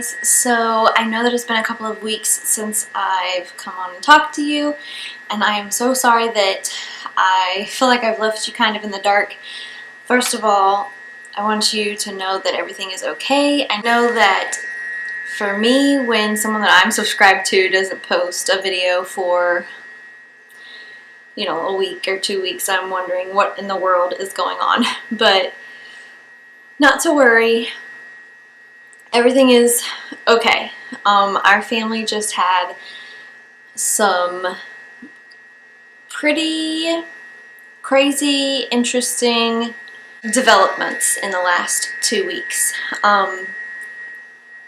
guys. So I know that it's been a couple of weeks since I've come on and talked to you, and I am so sorry that I feel like I've left you kind of in the dark. First of all, I want you to know that everything is okay. I know that for me, when someone that I'm subscribed to doesn't post a video for, you know, a week or 2 weeks, I'm wondering what in the world is going on. But not to worry. Everything is okay. Our family just had some pretty crazy, interesting developments in the last 2 weeks.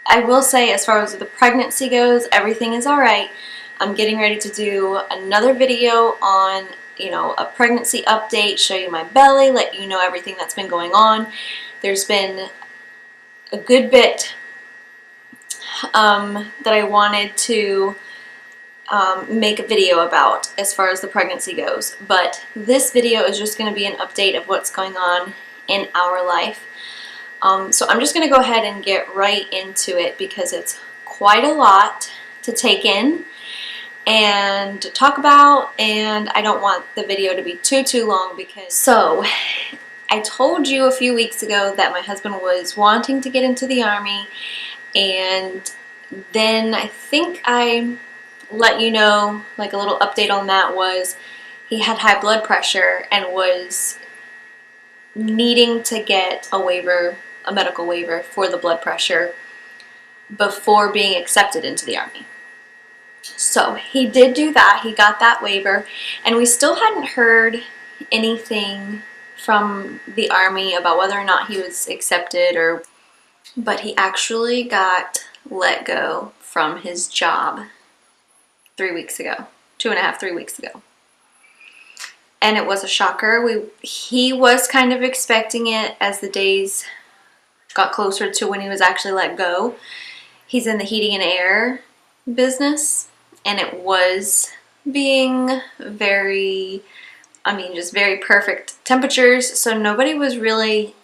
I will say, as far as the pregnancy goes, everything is alright. I'm getting ready to do another video on, you know, a pregnancy update, show you my belly, let you know everything that's been going on. There's been a good bit that I wanted to make a video about as far as the pregnancy goes, but this video is just going to be an update of what's going on in our life. So I'm just going to go ahead and get right into it because it's quite a lot to take in and to talk about, and I don't want the video to be too long because... So I told you a few weeks ago that my husband was wanting to get into the Army, and then I think I let you know, like a little update on that was he had high blood pressure and was needing to get a waiver, a medical waiver for the blood pressure before being accepted into the Army. So he did do that. He got that waiver, and we still hadn't heard anything from the Army about whether or not he was accepted, or but he actually got let go from his job 3 weeks ago, 2.5, 3 weeks ago. And it was a shocker. He was kind of expecting it as the days got closer to when he was actually let go. He's in the heating and air business, and it was being very, just very perfect temperatures, so nobody was really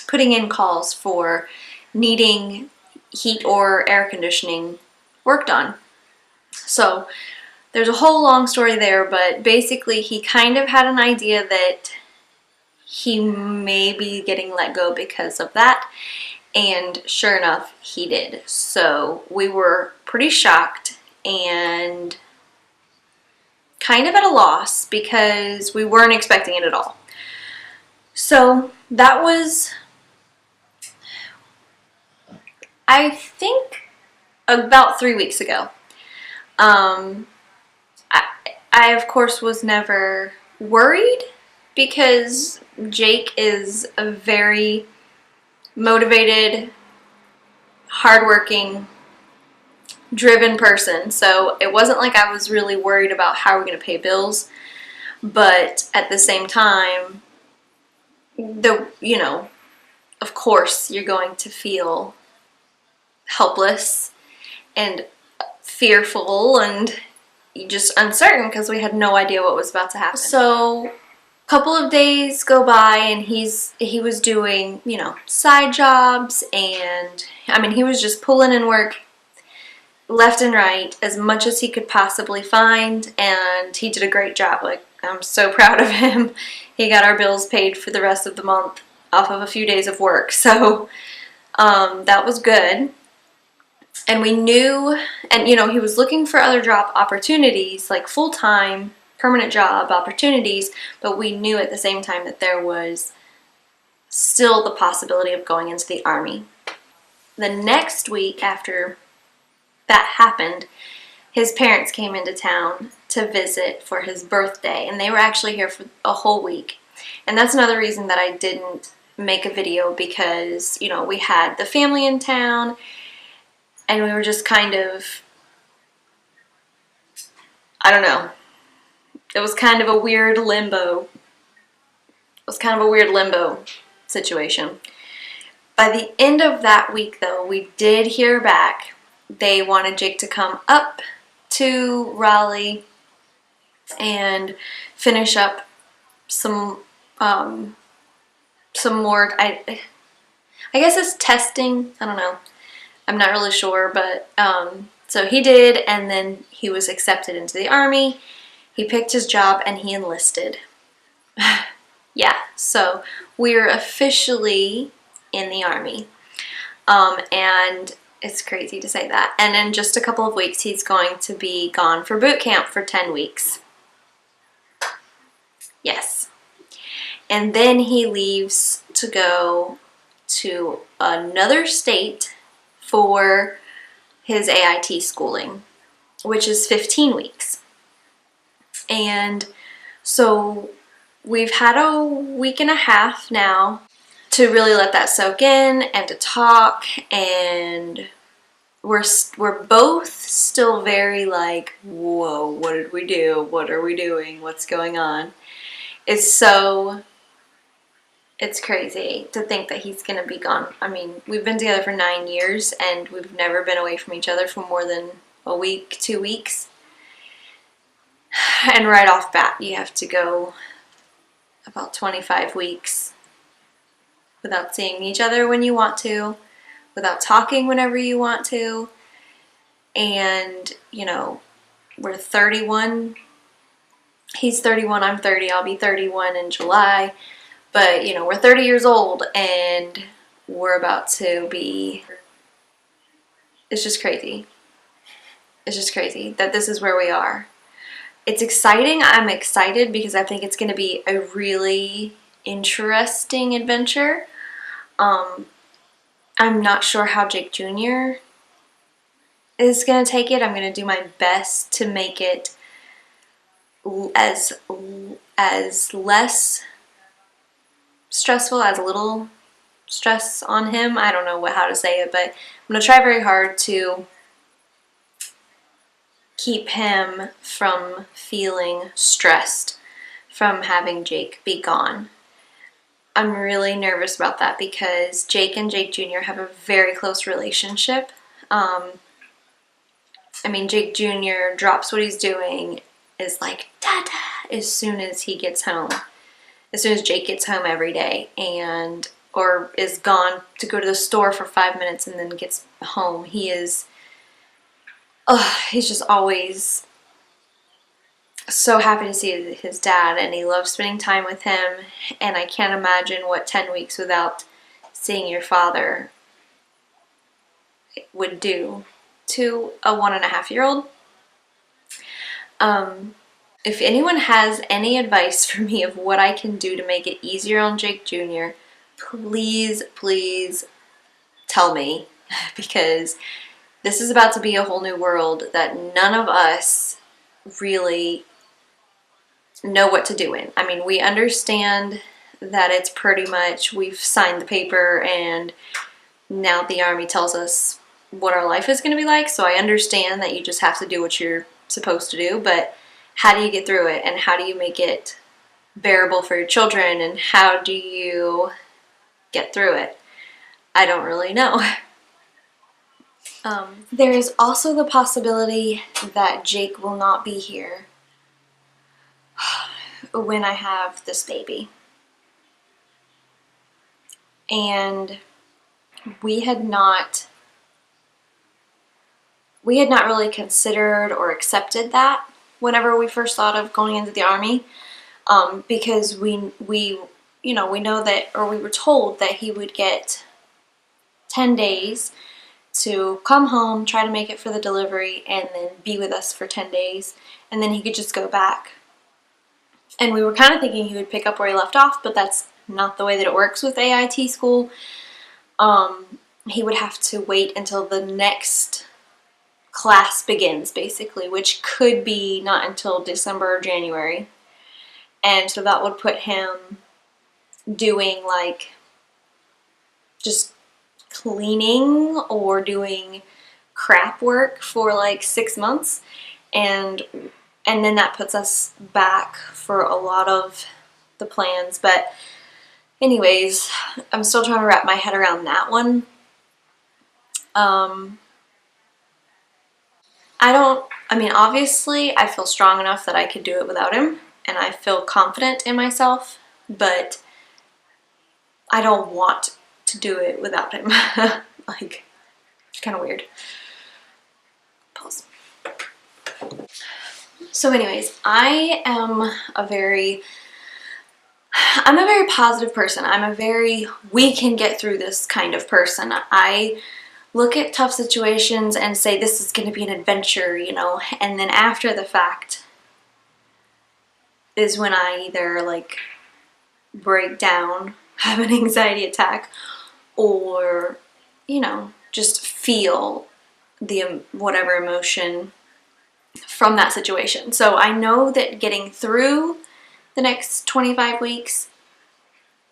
putting in calls for needing heat or air conditioning worked on. So there's a whole long story there, but basically he kind of had an idea that he may be getting let go because of that, and sure enough he did. So we were pretty shocked and kind of at a loss because we weren't expecting it at all. So that was, I think, about 3 weeks ago. I of course was never worried because Jake is a very motivated, hardworking, driven person. So it wasn't like I was really worried about how we're going to pay bills. But at the same time, of course you're going to feel helpless and fearful and just uncertain because we had no idea what was about to happen. So a couple of days go by and he was doing, side jobs, and he was just pulling in work left and right as much as he could possibly find, and he did a great job. Like, I'm so proud of him. He got our bills paid for the rest of the month off of a few days of work, so that was good. And we knew, and he was looking for other job opportunities, like full-time, permanent job opportunities, but we knew at the same time that there was still the possibility of going into the Army. The next week after that happened, his parents came into town to visit for his birthday, and they were actually here for a whole week. And that's another reason that I didn't make a video, because, we had the family in town, and we were just kind of, I don't know, it was kind of a weird limbo. It was kind of a weird limbo situation. By the end of that week, though, we did hear back. They wanted Jake to come up to Raleigh and finish up some more. I guess it's testing. I don't know. I'm not really sure, but so he did, and then he was accepted into the Army. He picked his job and he enlisted. Yeah, so we're officially in the Army. And it's crazy to say that. And in just a couple of weeks, he's going to be gone for boot camp for 10 weeks. Yes. And then he leaves to go to another state for his AIT schooling, which is 15 weeks. And so we've had a week and a half now to really let that soak in and to talk, and we're both still very like, whoa, what did we do? What are we doing? What's going on? It's crazy to think that he's gonna be gone. I mean, we've been together for 9 years and we've never been away from each other for more than a week, 2 weeks. And right off bat, you have to go about 25 weeks without seeing each other when you want to, without talking whenever you want to. And, you know, we're 31. He's 31, I'm 30. I'll be 31 in July. But, you know, we're 30 years old and we're about to be... It's just crazy. It's just crazy that this is where we are. It's exciting. I'm excited because I think it's going to be a really interesting adventure. I'm not sure how Jake Jr. is going to take it. I'm going to do my best to make it as less stressful, as little stress on him. I don't know how to say it, but I'm going to try very hard to keep him from feeling stressed from having Jake be gone. I'm really nervous about that because Jake and Jake Jr. have a very close relationship. I mean, Jake Jr. drops what he's doing, is like, Dada, as soon as he gets home. As soon as Jake gets home every day, and or is gone to go to the store for 5 minutes and then gets home. He's just always so happy to see his dad, and he loves spending time with him, and I can't imagine what 10 weeks without seeing your father would do to a 1.5-year-old. If anyone has any advice for me of what I can do to make it easier on Jake Jr., please, please tell me, because this is about to be a whole new world that none of us really know what to do in. I mean, we understand that it's pretty much we've signed the paper and now the Army tells us what our life is going to be like, so I understand that you just have to do what you're supposed to do, but how do you get through it, and how do you make it bearable for your children, and how do you get through it? I don't really know. There is also the possibility that Jake will not be here when I have this baby. And we had not really considered or accepted that whenever we first thought of going into the Army, because we know that, or we were told that he would get 10 days to come home, try to make it for the delivery, and then be with us for 10 days, and then he could just go back. And we were kind of thinking he would pick up where he left off, but that's not the way that it works with AIT school. He would have to wait until the next class begins, basically, which could be not until December or January. And so that would put him doing like just cleaning or doing crap work for like 6 months, and then that puts us back for a lot of the plans. But anyways, I'm still trying to wrap my head around that one. I mean, obviously I feel strong enough that I could do it without him, and I feel confident in myself, but I don't want to to do it without him. Like, kind of weird. Pause. So anyways, I'm a very positive person. I'm a very, we can get through this kind of person. I look at tough situations and say this is going to be an adventure, you know, and then after the fact is when I either like break down, have an anxiety attack, or, you know, just feel the whatever emotion from that situation. So I know that getting through the next 25 weeks,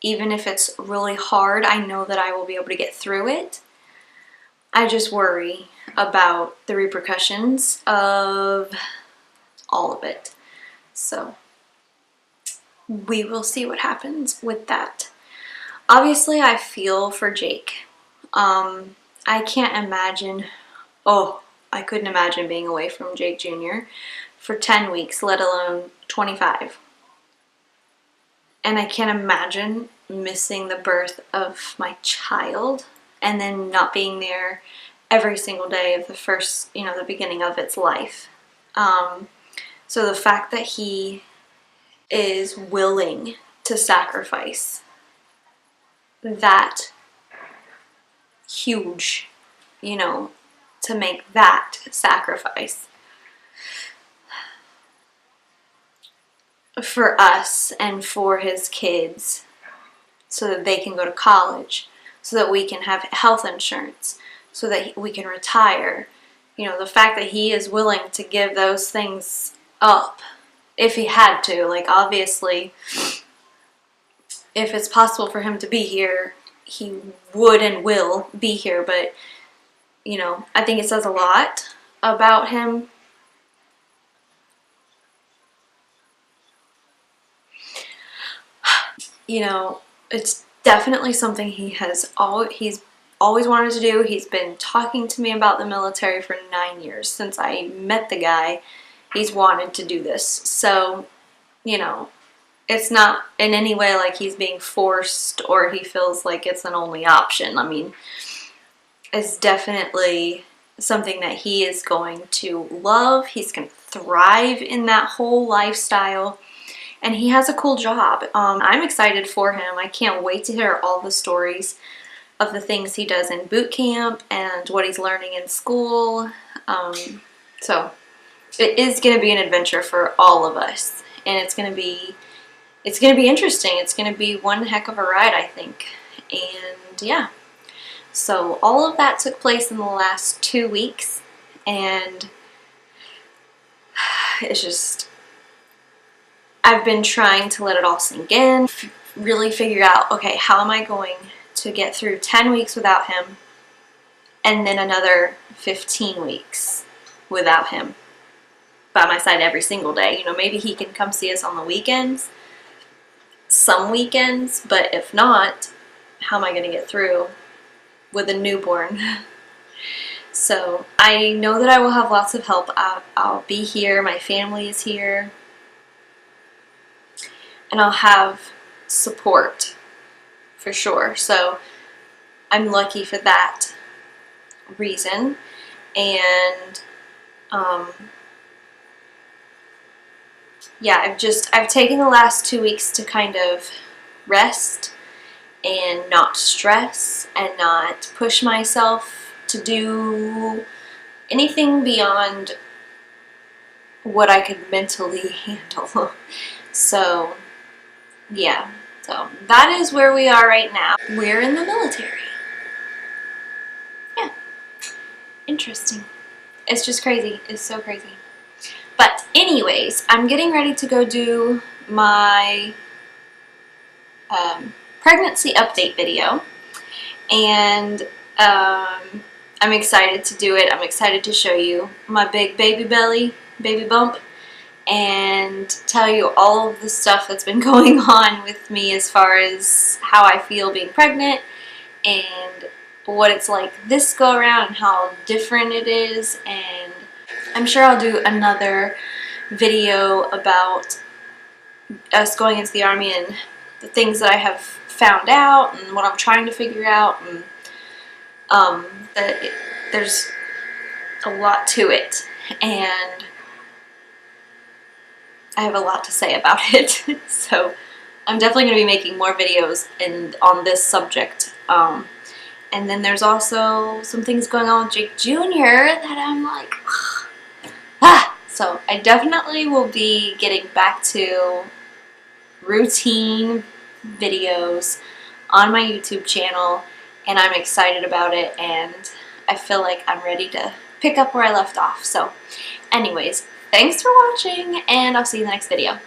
even if it's really hard, I know that I will be able to get through it. I just worry about the repercussions of all of it. So we will see what happens with that. Obviously, I feel for Jake. I can't imagine, I couldn't imagine being away from Jake Jr. for 10 weeks, let alone 25. And I can't imagine missing the birth of my child and then not being there every single day of the first, you know, the beginning of its life. So the fact that he is willing to sacrifice that huge, you know, to make that sacrifice for us and for his kids so that they can go to college, so that we can have health insurance, so that we can retire. You know, the fact that he is willing to give those things up if he had to, like obviously if it's possible for him to be here, he would and will be here, but you know, I think it says a lot about him. You know, it's definitely something he's always wanted to do. He's been talking to me about the military for 9 years. Since I met the guy, he's wanted to do this. So, you know, it's not in any way like he's being forced or he feels like it's an only option. I mean, it's definitely something that he is going to love. He's going to thrive in that whole lifestyle. And he has a cool job. I'm excited for him. I can't wait to hear all the stories of the things he does in boot camp and what he's learning in school. So it is going to be an adventure for all of us. And it's going to be interesting. It's going to be one heck of a ride, I think. And yeah. So all of that took place in the last 2 weeks. And it's just, I've been trying to let it all sink in, really figure out, okay, how am I going to get through 10 weeks without him and then another 15 weeks without him by my side every single day. You know, maybe he can come see us on the weekends, some weekends, but if not, how am I going to get through with a newborn? So I know that I will have lots of help. I'll be here, my family is here, and I'll have support for sure. So I'm lucky for that reason. And yeah, I've taken the last 2 weeks to kind of rest and not stress and not push myself to do anything beyond what I could mentally handle. So yeah, so that is where we are right now. We're in the military. Yeah, interesting. It's just crazy. It's so crazy. But anyways, I'm getting ready to go do my pregnancy update video, and I'm excited to do it. I'm excited to show you my big baby belly, baby bump, and tell you all of the stuff that's been going on with me as far as how I feel being pregnant and what it's like this go around and how different it is. And I'm sure I'll do another video about us going into the Army and the things that I have found out and what I'm trying to figure out, and there's a lot to it, and I have a lot to say about it. So I'm definitely going to be making more videos on this subject. And then there's also some things going on with Jake Jr. that I'm like, ah! So I definitely will be getting back to routine videos on my YouTube channel, and I'm excited about it, and I feel like I'm ready to pick up where I left off. So anyways, thanks for watching, and I'll see you in the next video.